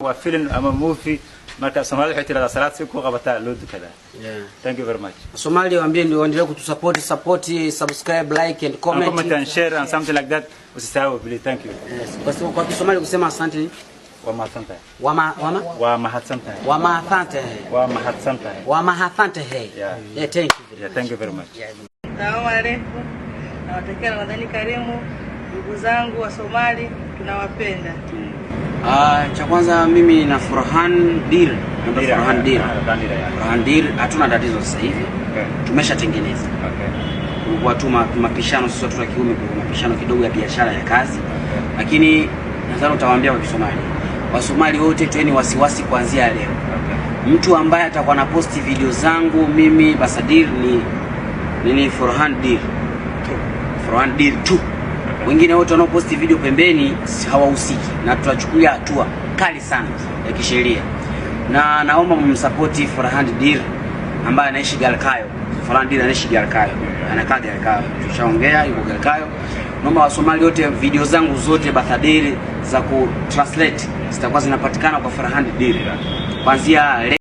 وفيلم أما موفي marka Soomaaliya waxay tirada salaad si ku qabataa loo dukada. Thank you very much. Soomaaliya waambie ndio waendelee kutusupport, subscribe, like and comment. Comment and share and something like that. Usisahau please. Thank you. Yes. Kwa Kisomali kusema asante ni Wamahatsante. Wamahatsante. Yeah, thank you. Yeah, thank you very much. Assalamu alaykum. Nawatakia Ramadhani karimu. Ndugu zangu wa Somali tunawapenda. Cha kwanza mimi na Farhan Dir, hatuna tatizo sasa hivi. Tumeshatengeneza. Kwa tu mapishano sisi watu wa kiume, kwa mapishano kidogo ya biashara ya kazi. Lakini nadhani utawaambia kwa Kisomali. Wasomali wote tueni wasiwasi kuanzia leo. Mtu ambaye atakuwa na posti video zangu mimi Basadir ni Farhan Dir tu. Wengine wote wanaoposti video pembeni hawahusiki na tutachukulia hatua kali sana ya kisheria. Na naomba msupport Farhan Dir ambaye anaishi Galkayo. Farhan Dir anaishi Galkayo. Anakaa Galkayo. Tushaongea yuko Galkayo. Naomba Wasomali wote video zangu zote Basadir za ku translate zitakuwa zinapatikana kwa Farhan Dir. Kuanzia